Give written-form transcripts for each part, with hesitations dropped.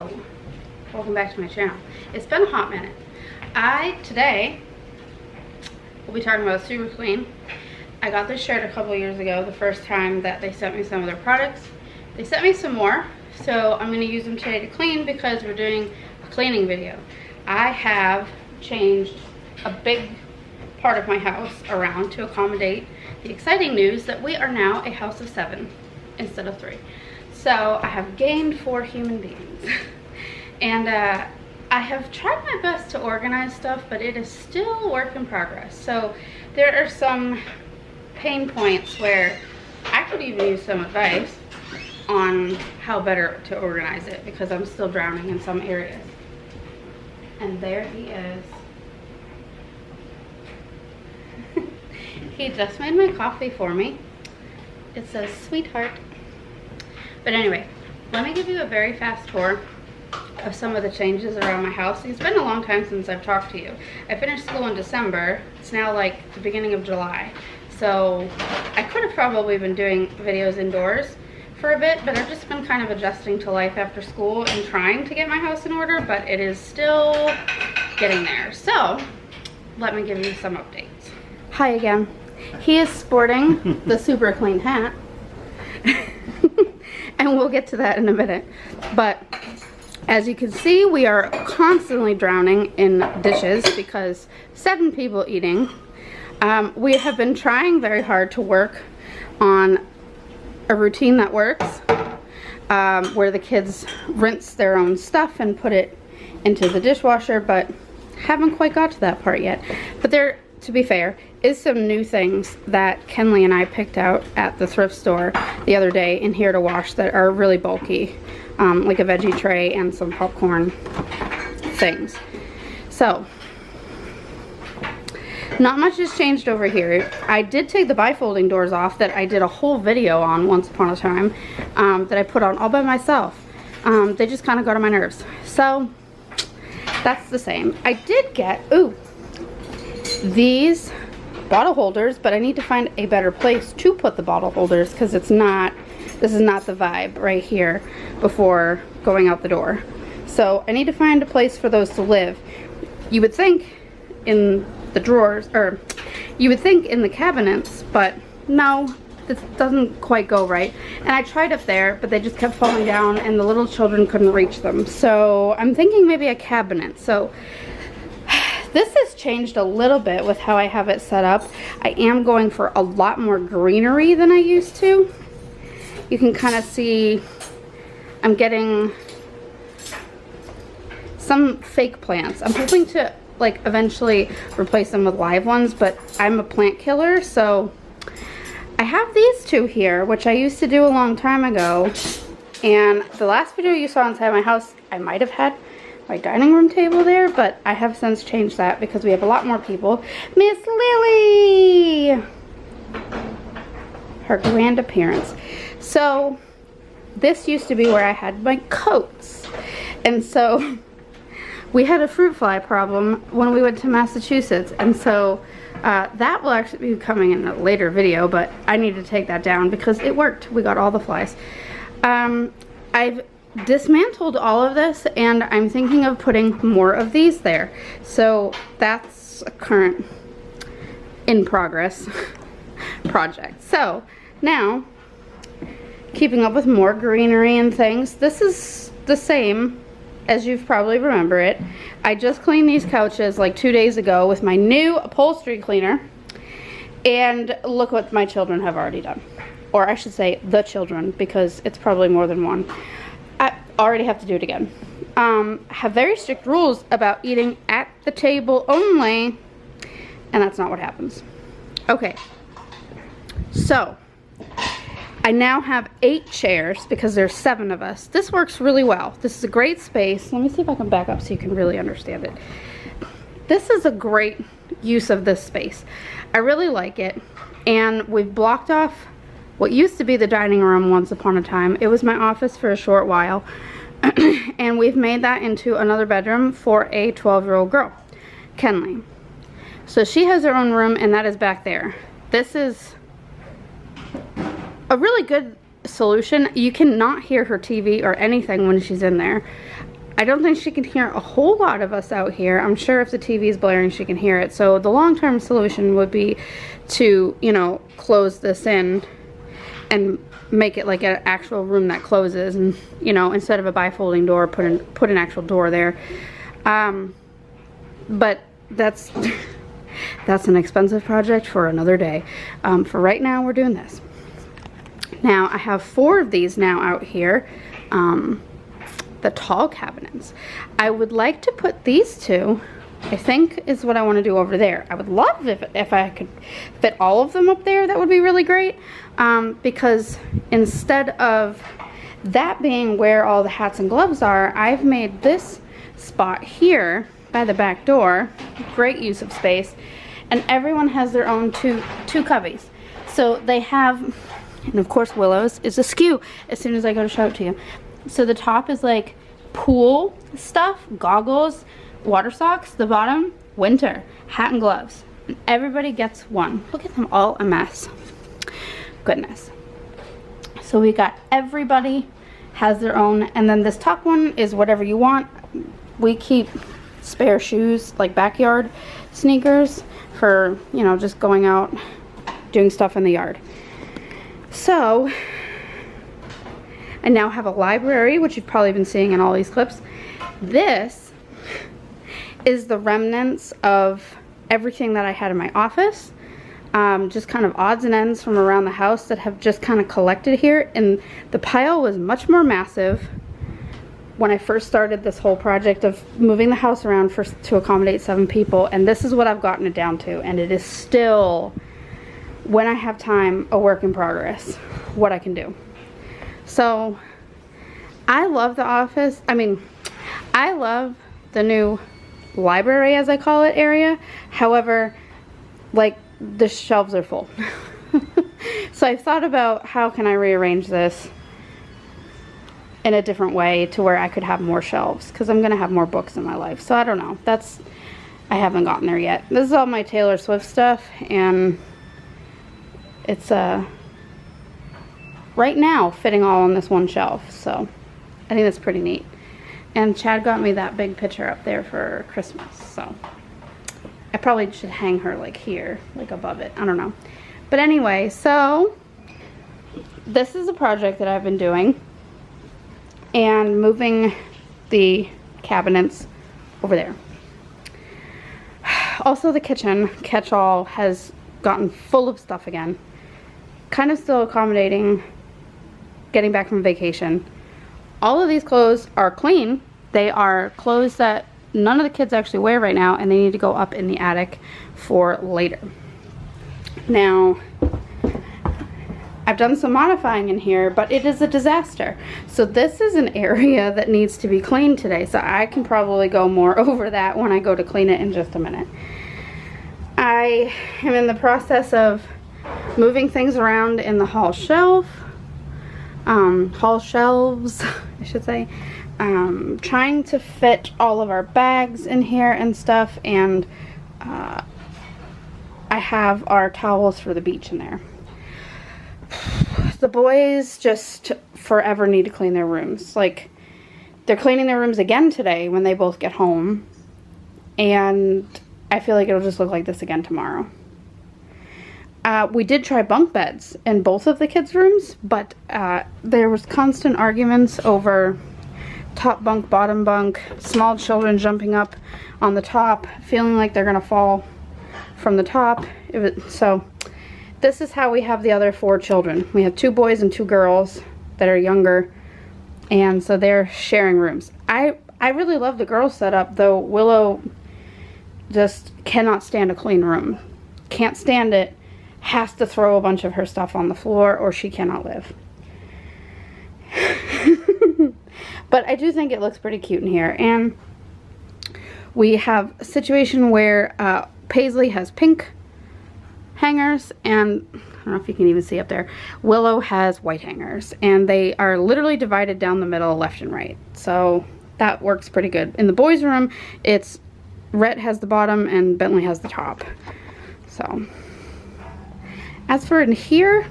Welcome back to my channel. It's been a hot minute. Today will be talking about Super Clean. I got this shirt a couple years ago, the first time that they sent me some of their products. They sent me some more, so I'm going to use them today to clean because we're doing a cleaning video. I have changed a big part of my house around to accommodate the exciting news that we are now a house of 7 instead of 3. So I have gained 4 human beings. And I have tried my best to organize stuff, but it is still a work in progress. So there are some pain points where I could even use some advice on how better to organize it because I'm still drowning in some areas. And there he is. He just made my coffee for me. It says sweetheart. But anyway, let me give you a very fast tour of some of the changes around my house. It's been a long time since I've talked to you. I finished school in December. It's now like the beginning of July. So I could have probably been doing videos indoors for a bit, but I've just been kind of adjusting to life after school and trying to get my house in order, but it is still getting there. So let me give you some updates. Hi again. He is sporting the Super Clean hat. And we'll get to that in a minute. But as you can see, we are constantly drowning in dishes because 7 people eating. We have been trying very hard to work on a routine that works, where the kids rinse their own stuff and put it into the dishwasher, but haven't quite got to that part yet. But there, to be fair, is some new things that Kenley and I picked out at the thrift store the other day in here to wash that are really bulky, like a veggie tray and some popcorn things. So not much has changed over here. I did take the bifolding doors off that I did a whole video on once upon a time, that I put on all by myself. They just kind of got on my nerves. So that's the same. I did get, these bottle holders, but I need to find a better place to put the bottle holders because this is not the vibe right here before going out the door. So I need to find a place for those to live. You would think in the drawers, or you would think in the cabinets, but no, this doesn't quite go right. And I tried up there, but they just kept falling down and the little children couldn't reach them. So I'm thinking maybe a cabinet. So this has changed a little bit with how I have it set up. I am going for a lot more greenery than I used to. You can kind of see I'm getting some fake plants. I'm hoping to like eventually replace them with live ones, but I'm a plant killer, so I have these 2 here, which I used to do a long time ago. And the last video you saw inside my house, I might have had my dining room table there, but I have since changed that because we have a lot more people. Miss Lily! Her grand appearance. So this used to be where I had my coats. And so we had a fruit fly problem when we went to Massachusetts. And so that will actually be coming in a later video, but I need to take that down because it worked. We got all the flies. I've dismantled all of this and I'm thinking of putting more of these there. So that's a current in progress project. So now, keeping up with more greenery and things, this is the same as you've probably remember it. I just cleaned these couches like 2 days ago with my new upholstery cleaner, and look what my children have already done. Or I should say the children, because it's probably more than one. I already have to do it again. Have very strict rules about eating at the table only, and that's not what happens. Okay, so I now have 8 chairs because there's 7 of us. This works really well. This is a great space. Let me see if I can back up so you can really understand it. This is a great use of this space. I really like it, and we've blocked off what used to be the dining room once upon a time. It was my office for a short while. And we've made that into another bedroom for a 12-year-old girl, Kenley. So she has her own room, and that is back there. This is a really good solution. You cannot hear her TV or anything when she's in there. I don't think she can hear a whole lot of us out here. I'm sure if the TV is blaring, she can hear it. So the long-term solution would be to, you know, close this in and make it like an actual room that closes, and, you know, instead of a bifolding door, put an actual door there. But that's that's an expensive project for another day. For right now, we're doing this. Now I have 4 of these now out here. The tall cabinets. I would like to put these 2, I think, is what I want to do over there. I would love if I could fit all of them up there. That would be really great, because instead of that being where all the hats and gloves are, I've made this spot here by the back door great use of space, and everyone has their own two cubbies. So they have, and of course Willow's is askew as soon as I go to show it to you. So the top is like pool stuff, goggles, water socks. The bottom, winter, hat and gloves. And everybody gets one. Look at them all a mess. Goodness. So we got, everybody has their own. And then this top one is whatever you want. We keep spare shoes, like backyard sneakers, for, you know, just going out doing stuff in the yard. So I now have a library, which you've probably been seeing in all these clips. This is the remnants of everything that I had in my office. Just kind of odds and ends from around the house that have just kind of collected here. And the pile was much more massive when I first started this whole project of moving the house around to accommodate 7 people. And this is what I've gotten it down to. And it is still, when I have time, a work in progress, what I can do. So I love the office. I mean, I love the new library, as I call it, area. However, like, the shelves are full. So I've thought about how can I rearrange this in a different way to where I could have more shelves, because I'm going to have more books in my life. So I don't know. I haven't gotten there yet. This is all my Taylor Swift stuff, and it's right now fitting all on this one shelf. So I think that's pretty neat. And Chad got me that big picture up there for Christmas, so I probably should hang her like here, like above it. I don't know. But anyway, so this is a project that I've been doing, and moving the cabinets over there. Also, the kitchen catch-all has gotten full of stuff again. Kind of still accommodating getting back from vacation. All of these clothes are clean. They are clothes that none of the kids actually wear right now, and they need to go up in the attic for later. Now, I've done some modifying in here, but it is a disaster. So this is an area that needs to be cleaned today, so I can probably go more over that when I go to clean it in just a minute. I am in the process of moving things around in the hall shelves, I should say. Trying to fit all of our bags in here and stuff, and I have our towels for the beach in there. The boys just forever need to clean their rooms. Like, they're cleaning their rooms again today when they both get home, and I feel like it'll just look like this again tomorrow. We did try bunk beds in both of the kids' rooms, but there was constant arguments over top bunk, bottom bunk, small children jumping up on the top, feeling like they're gonna fall from the top. So this is how we have the other 4 children. We have 2 boys and 2 girls that are younger, and so they're sharing rooms. I really love the girls setup, though Willow just cannot stand a clean room. Can't stand it. Has to throw a bunch of her stuff on the floor or she cannot live. But I do think it looks pretty cute in here. And we have a situation where Paisley has pink hangers, and I don't know if you can even see up there, Willow has white hangers, and they are literally divided down the middle, left and right. So that works pretty good. In the boys' room, it's Rhett has the bottom and Bentley has the top. So as for in here,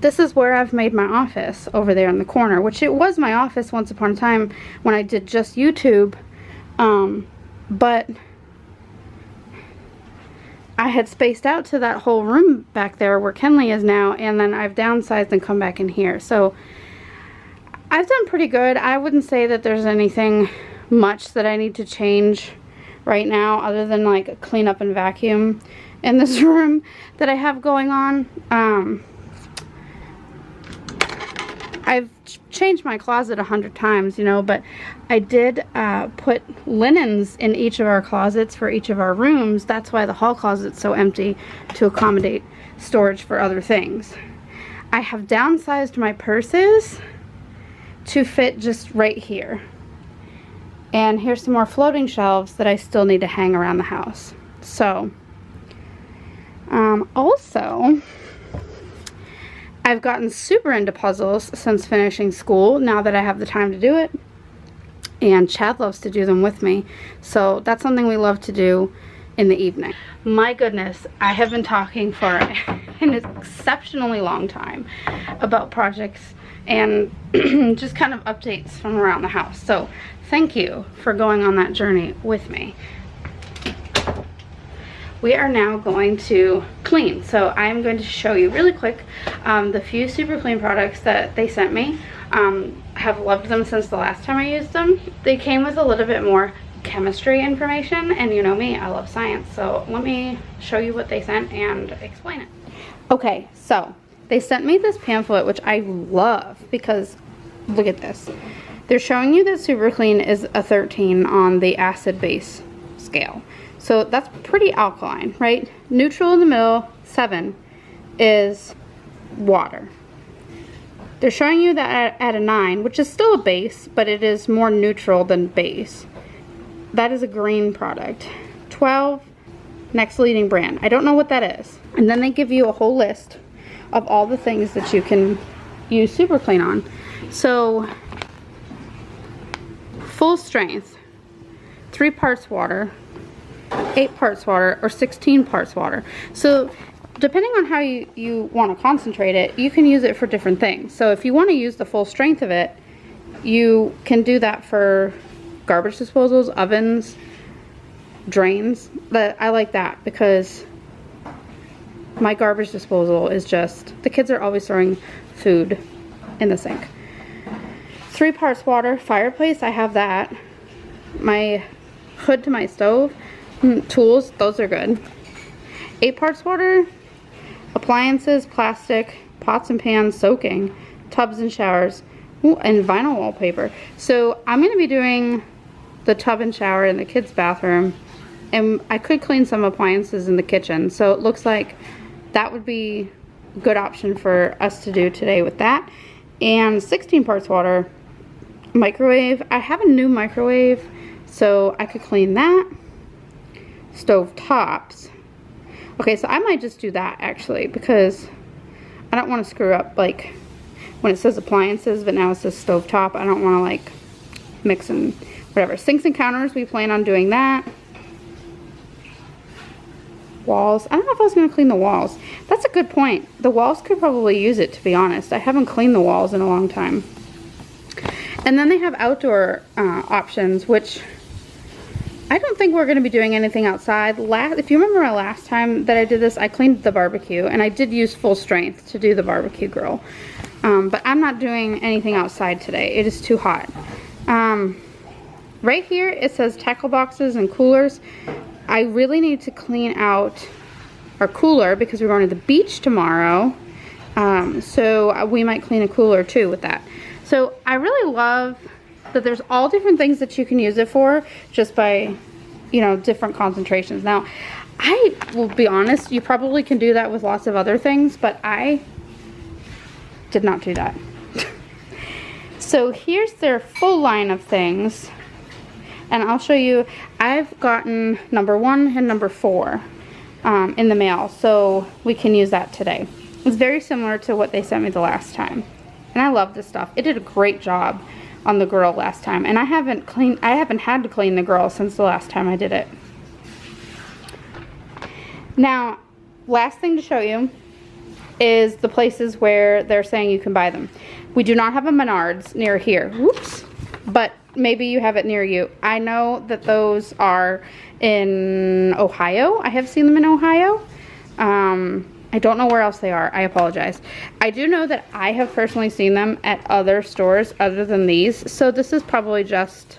this is where I've made my office, over there in the corner, which it was my office once upon a time when I did just YouTube, but I had spaced out to that whole room back there where Kenley is now, and then I've downsized and come back in here. So I've done pretty good. I wouldn't say that there's anything much that I need to change right now, other than like clean up and vacuum in this room that I have going on. I've changed my closet 100 times, you know, but I did put linens in each of our closets for each of our rooms. That's why the hall closet's so empty, to accommodate storage for other things. I have downsized my purses to fit just right here. And here's some more floating shelves that I still need to hang around the house. So, also, I've gotten super into puzzles since finishing school, now that I have the time to do it. And Chad loves to do them with me. So that's something we love to do in the evening. My goodness, I have been talking for an exceptionally long time about projects and just kind of updates from around the house. So thank you for going on that journey with me. We are now going to clean. So I'm going to show you really quick the few Super Clean products that they sent me. Have loved them since the last time I used them. They came with a little bit more chemistry information, and you know me, I love science. So let me show you what they sent and explain it. Okay, so they sent me this pamphlet, which I love because look at this. They're showing you that Super Clean is a 13 on the acid base scale. So that's pretty alkaline, right? Neutral in the middle, 7 is water. They're showing you that at a 9, which is still a base, but it is more neutral than base. That is a green product. 12, next leading brand. I don't know what that is. And then they give you a whole list of all the things that you can use Super Clean on. So, full strength, 3 parts water, 8 parts water, or 16 parts water. So depending on how you want to concentrate it, you can use it for different things. So if you want to use the full strength of it, you can do that for garbage disposals, ovens, drains. But I like that because my garbage disposal is just, the kids are always throwing food in the sink. 3 parts water, fireplace, I have that. My hood to my stove, tools, those are good. 8 parts water, appliances, plastic, pots and pans, soaking, tubs and showers, and vinyl wallpaper. So I'm going to be doing the tub and shower in the kids' bathroom, and I could clean some appliances in the kitchen. So it looks like that would be a good option for us to do today with that. And 16 parts water, microwave. I have a new microwave, so I could clean that. Stove tops. Okay, so I might just do that actually, because I don't want to screw up like when it says appliances, but now it says stove top. I don't want to like mix and whatever. Sinks and counters, we plan on doing that. Walls. I don't know if I was going to clean the walls. That's a good point. The walls could probably use it, to be honest. I haven't cleaned the walls in a long time. And then they have outdoor options, which I don't think we're going to be doing anything outside. If you remember my last time that I did this, I cleaned the barbecue, and I did use full strength to do the barbecue grill. But I'm not doing anything outside today. It is too hot. Right here it says tackle boxes and coolers. I really need to clean out our cooler because we're going to the beach tomorrow. So we might clean a cooler too with that. So I really love that there's all different things that you can use it for just by, you know, different concentrations. Now, I will be honest, you probably can do that with lots of other things, but I did not do that. So here's their full line of things, and I'll show you. I've gotten number 1 and number 4 in the mail, so we can use that today. It's very similar to what they sent me the last time, and I love this stuff. It did a great job on the grill last time, and I haven't had to clean the grill since the last time I did it. Now, last thing to show you is the places where they're saying you can buy them. We do not have a Menards near here. Whoops. But maybe you have it near you. I know that those are in Ohio. I have seen them in Ohio. I don't know where else they are. I apologize. I do know that I have personally seen them at other stores other than these. So this is probably just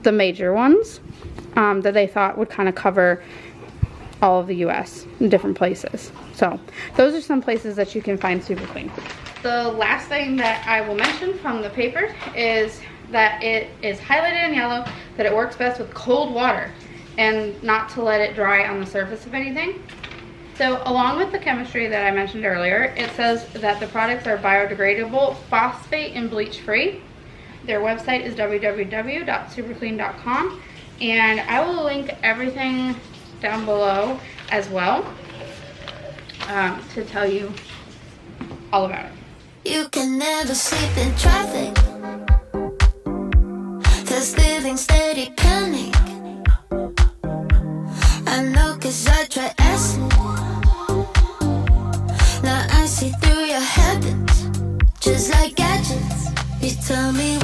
the major ones that they thought would kind of cover all of the US in different places. So those are some places that you can find Super Clean. The last thing that I will mention from the paper is that it is highlighted in yellow, that it works best with cold water and not to let it dry on the surface of anything. So along with the chemistry that I mentioned earlier, it says that the products are biodegradable, phosphate and bleach free. Their website is www.superclean.com, and I will link everything down below as well to tell you all about it. You can never sleep in traffic. There's living steady panic. I know 'cause I try acid. Now I see through your habits, just like gadgets. You tell me